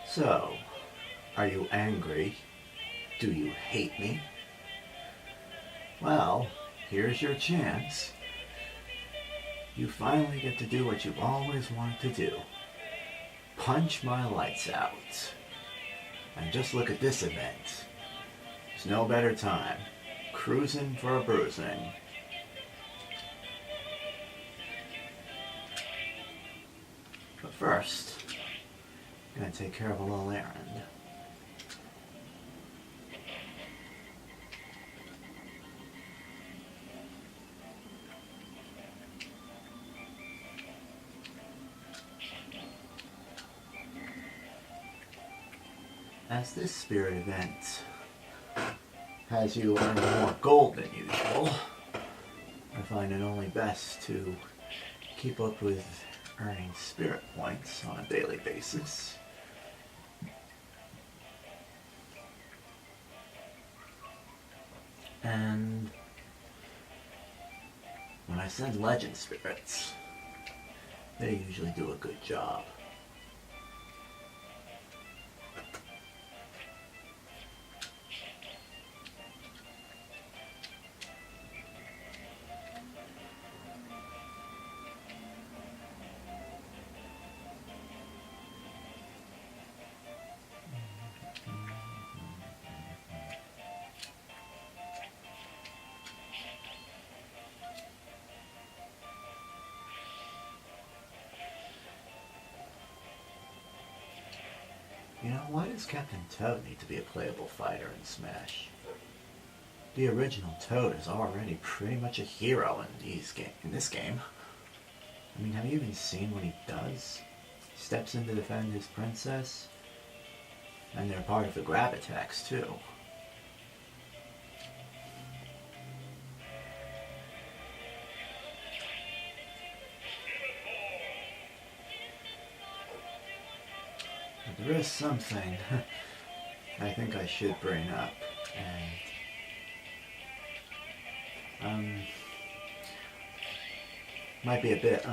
So, are you angry? Do you hate me? Well, here's your chance. You finally get to do what you've always wanted to do. Punch my lights out. And just look at this event. There's no better time. Cruisin' for a bruising. But first, I'm gonna take care of a little errand. As this spirit event has you earn more gold than usual, I find it only best to keep up with earning spirit points on a daily basis. And when I send legend spirits, they usually do a good job. You know, why does Captain Toad need to be a playable fighter in Smash? The original Toad is already pretty much a hero in this game. I mean, have you even seen what he does? He steps in to defend his princess, and they're part of the grab attacks too. There is something I think I should bring up, and might be a bit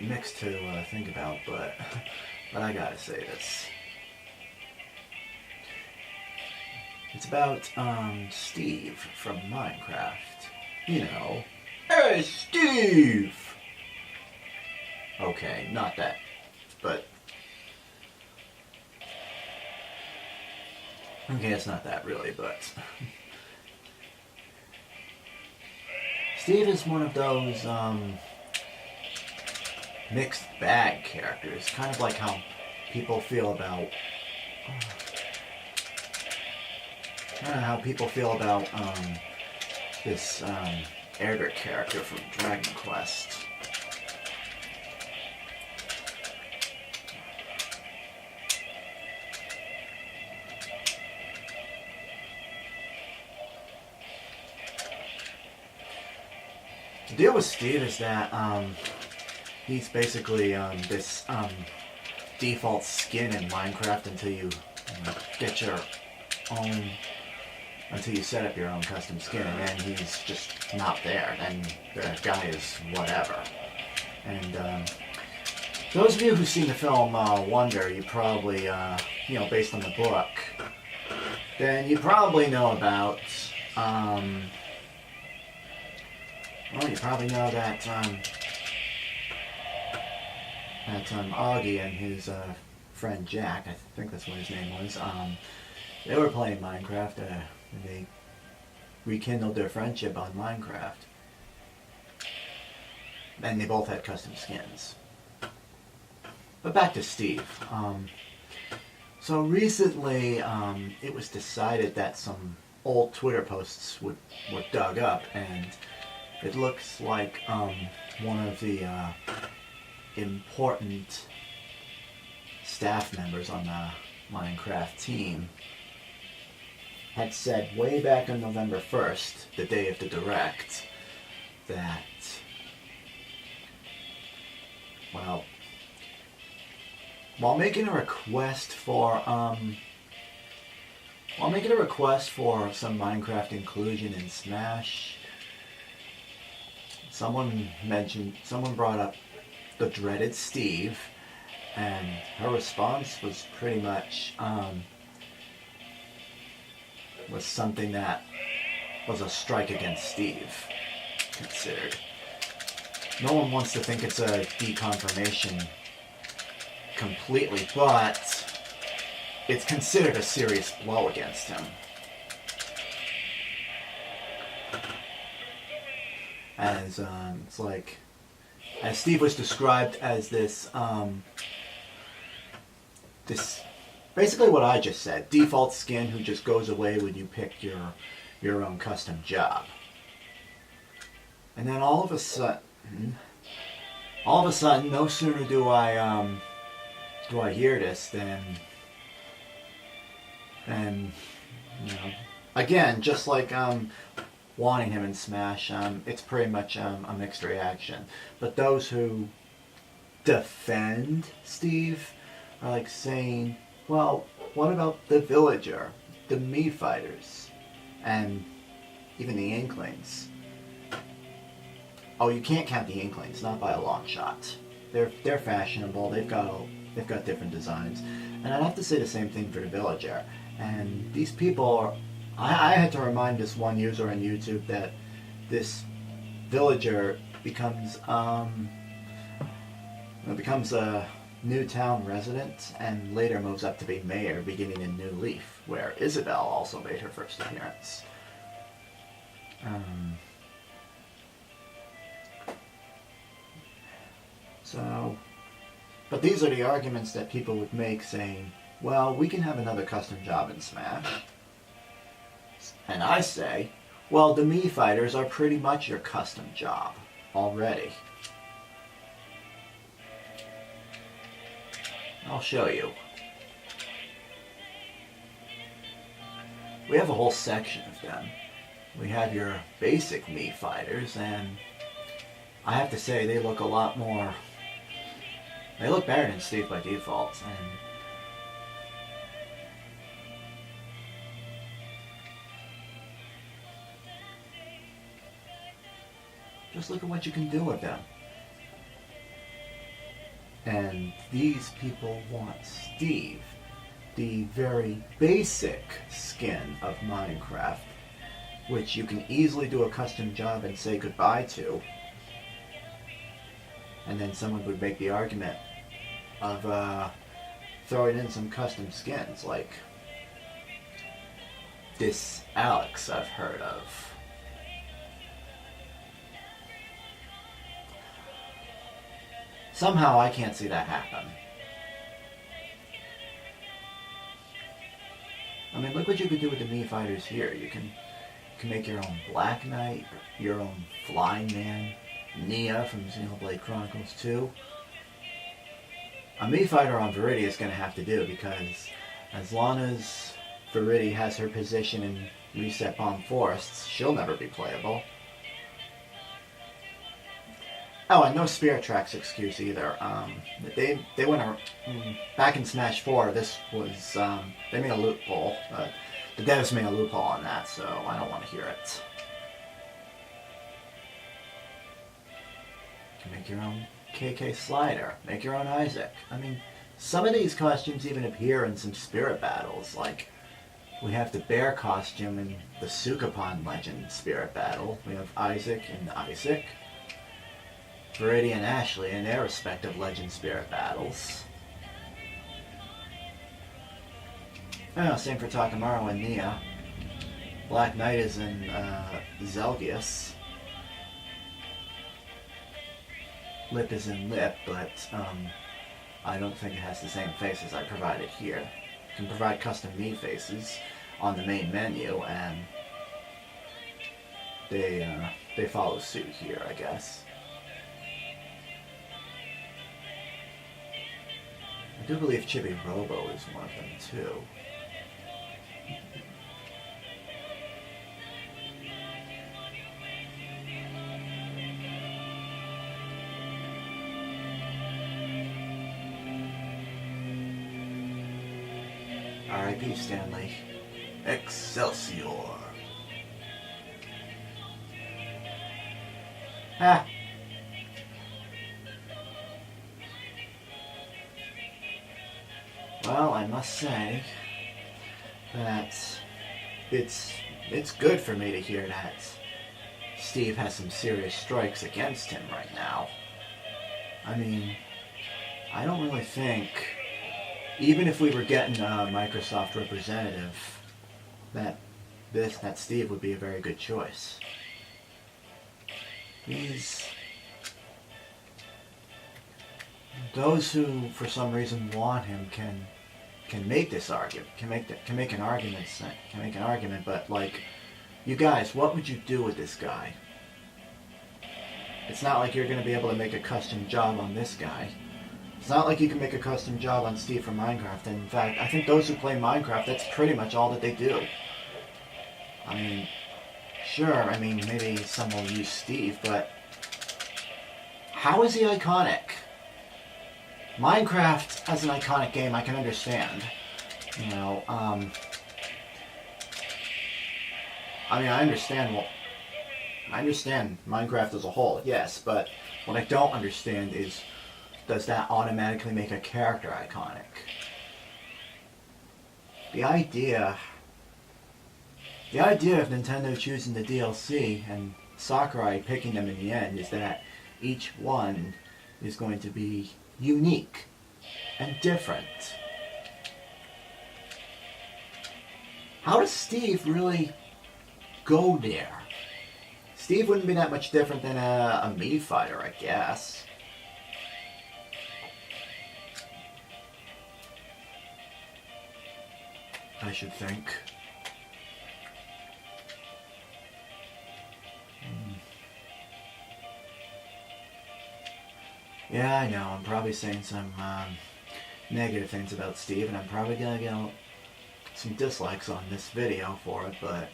mixed to think about, but I gotta say this. It's about Steve from Minecraft. You know, hey Steve. Okay, not that, but. Okay, it's not that really, but Steve is one of those mixed bag characters, kind of like how people feel about this Edgar character from Dragon Quest. The deal with Steve is that he's basically this default skin in Minecraft until you get your own, until you set up your own custom skin, and then he's just not there. Then the guy is whatever. And those of you who've seen the film Wonder, you probably, based on the book, then you probably know about. Well, you probably know that Augie and his friend Jack, I think that's what his name was, they were playing Minecraft, and they rekindled their friendship on Minecraft. And they both had custom skins. But back to Steve. So recently, it was decided that some old Twitter posts were dug up, and it looks like one of the important staff members on the Minecraft team had said way back on November 1st, the day of the Direct, that, well, while making a request for some Minecraft inclusion in Smash, someone brought up the dreaded Steve, And her response was pretty much, was something that was a strike against Steve, considered. No one wants to think it's a deconfirmation completely, but it's considered a serious blow against him. As, it's like, as Steve was described as this, basically what I just said, default skin who just goes away when you pick your own custom job. And then all of a sudden, no sooner do I hear this than you know, again, just like wanting him in Smash, it's pretty much a mixed reaction. But those who defend Steve are like saying, well, what about the Villager, the Mii Fighters, and even the Inklings? Oh, you can't count the Inklings, not by a long shot. They're fashionable. They've got different designs, and I'd have to say the same thing for the Villager. And these people are. I had to remind this one user on YouTube that this Villager becomes a new town resident and later moves up to be mayor beginning in New Leaf, where Isabelle also made her first appearance. But these are the arguments that people would make, saying, well, we can have another custom job in Smash. And I say, well, the Mii Fighters are pretty much your custom job already. I'll show you. We have a whole section of them. We have your basic Mii Fighters, and I have to say they look a lot more... They look better than Steve by default, and just look at what you can do with them. And these people want Steve, the very basic skin of Minecraft, which you can easily do a custom job and say goodbye to. And then someone would make the argument of throwing in some custom skins, like this Alex I've heard of. Somehow I can't see that happen. I mean, look what you could do with the Mii Fighters here. You can make your own Black Knight, your own Flying Man, Nia from Xenoblade Chronicles 2. A Mii Fighter on Viridia is going to have to do, because as long as Viridia has her position in Reset Bomb Forests, she'll never be playable. Oh, and no Spirit Tracks excuse either. They went back in Smash 4. This was they made a loophole. The devs made a loophole on that, so I don't want to hear it. You can make your own KK Slider. Make your own Isaac. I mean, some of these costumes even appear in some spirit battles. Like, we have the bear costume in the Sukapon Legend spirit battle. We have Isaac and Isaac. Viridia and Ashley in their respective Legend Spirit battles. Oh, same for Takamaru and Nia. Black Knight is in Zelgius. Lip is in Lip, but I don't think it has the same faces I provided here. You can provide custom Mii faces on the main menu, and they follow suit here, I guess. I do believe Chibi Robo is one of them too. R.I.P. Stanley. Excelsior. Ah. Well, I must say that it's good for me to hear that Steve has some serious strikes against him right now. I mean, I don't really think, even if we were getting a Microsoft representative, that Steve would be a very good choice. Those who, for some reason, want him can make this argument, can make an argument, but like, you guys, what would you do with this guy? It's not like you're going to be able to make a custom job on this guy. It's not like you can make a custom job on Steve from Minecraft. And in fact, I think those who play Minecraft, that's pretty much all that they do. I mean, sure, maybe some will use Steve, but how is he iconic? Minecraft as an iconic game, I can understand. I understand Minecraft as a whole, yes, but what I don't understand is, does that automatically make a character iconic? The idea of Nintendo choosing the DLC and Sakurai picking them in the end is that each one is going to be unique and different. How does Steve really go there? Steve wouldn't be that much different than a Mii fighter, I guess. I should think. Yeah, I know, I'm probably saying some negative things about Steve, and I'm probably gonna get some dislikes on this video for it, but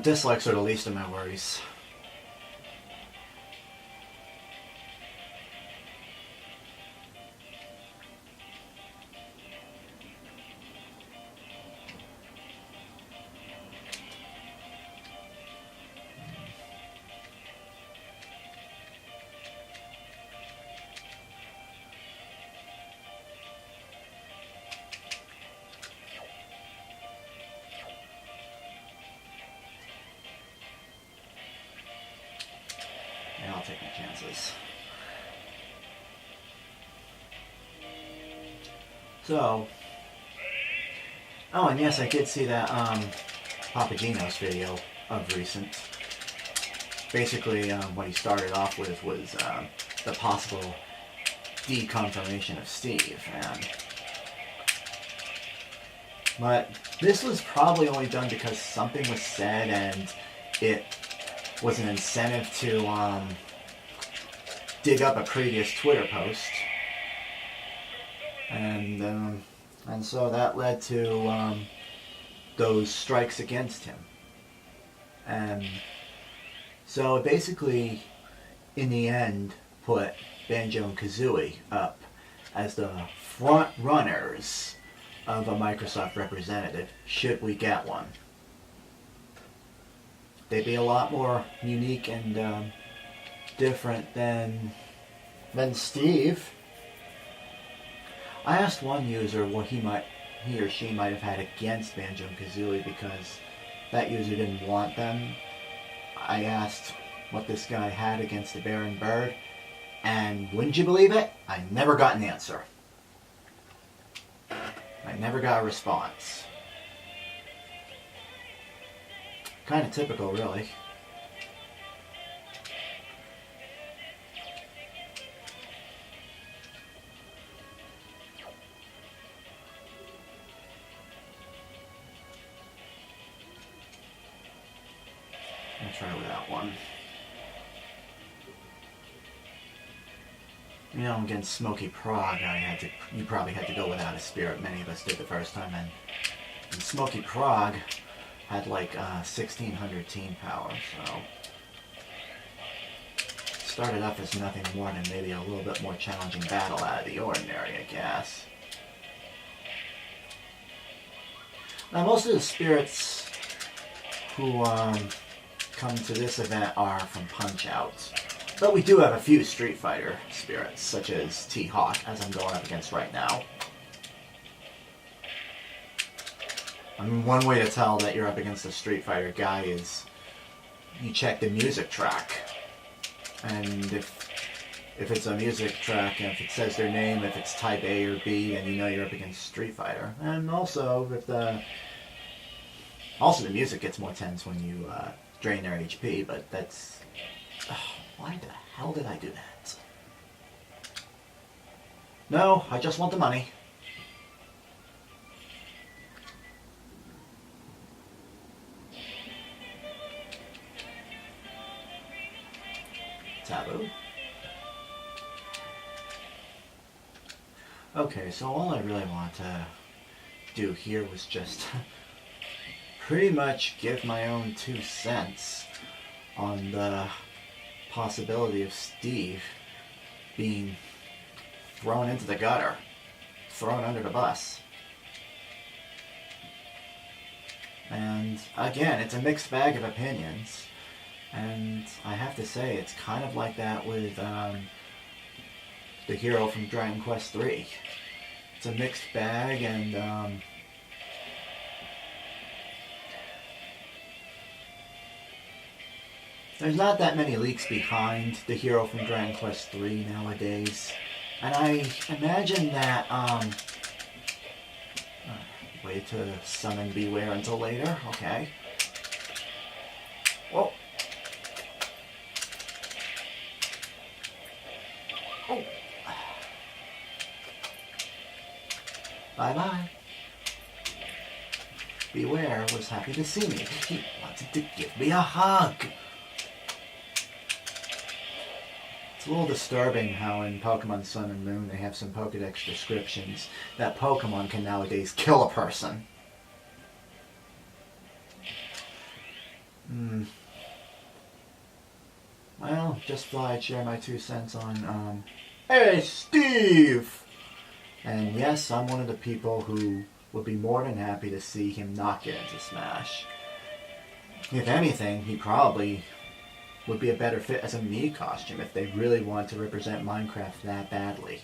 dislikes are the least of my worries. I'll take my chances. So, oh, and yes, I did see that Papadino's video of recent. Basically, what he started off with was the possible deconfirmation of Steve, but this was probably only done because something was said and it was an incentive to dig up a previous Twitter post, and so that led to those strikes against him, and so it basically, in the end, put Banjo and Kazooie up as the front runners of a Microsoft representative, should we get one. They'd be a lot more unique and different than Steve. I asked one user what he or she might have had against Banjo and Kazooie, because that user didn't want them. I asked what this guy had against the bear and bird, and wouldn't you believe it? I never got an answer. I never got a response. Kind of typical, really. I'll try without one. Against Smoky Prague, you probably had to go without a spirit. Many of us did the first time, and Smoky Prague had like 1600 team power, so started off as nothing more than maybe a little bit more challenging battle out of the ordinary, I guess. Now, most of the spirits who come to this event are from Punch-Outs, but we do have a few Street Fighter spirits, such as T-Hawk, as I'm going up against right now. I mean, one way to tell that you're up against a Street Fighter guy is you check the music track. And if it's a music track, and if it says their name, if it's type A or B, then you know you're up against Street Fighter. And also, if the music gets more tense when you drain their HP, but that's... why the hell did I do that? No, I just want the money. Taboo. Okay, so all I really want to do here was just pretty much give my own 2 cents on the possibility of Steve being thrown into the gutter, thrown under the bus. And again, it's a mixed bag of opinions. And I have to say, it's kind of like that with the hero from Dragon Quest III. It's a mixed bag, and there's not that many leaks behind the hero from Dragon Quest III nowadays. And I imagine that, way to summon Beware until later, okay. Whoa. Oh. Bye-bye. Beware was happy to see me. He wanted to give me a hug. It's a little disturbing how in Pokemon Sun and Moon they have some Pokedex descriptions that Pokemon can nowadays kill a person. Well, just thought I'd share my 2 cents on, Hey, Steve! And yes, I'm one of the people who would be more than happy to see him not get into Smash. If anything, he probably would be a better fit as a Mii costume if they really want to represent Minecraft that badly.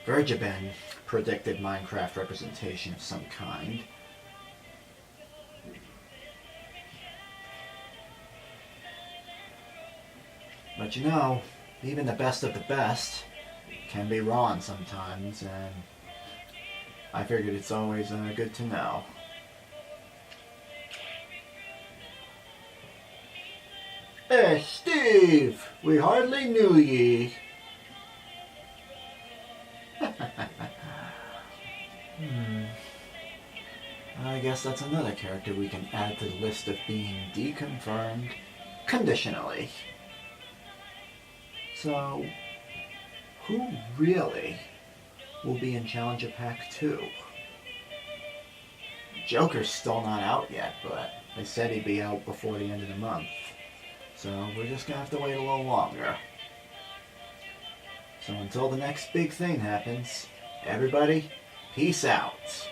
Verjaben predicted Minecraft representation of some kind. But you know, even the best of the best can be wrong sometimes, and I figured it's always good to know. Hey, Steve! We hardly knew ye. I guess that's another character we can add to the list of being deconfirmed conditionally. So, who really will be in Challenger Pack 2? Joker's still not out yet, but they said he'd be out before the end of the month. So we're just gonna have to wait a little longer. So until the next big thing happens, everybody, peace out.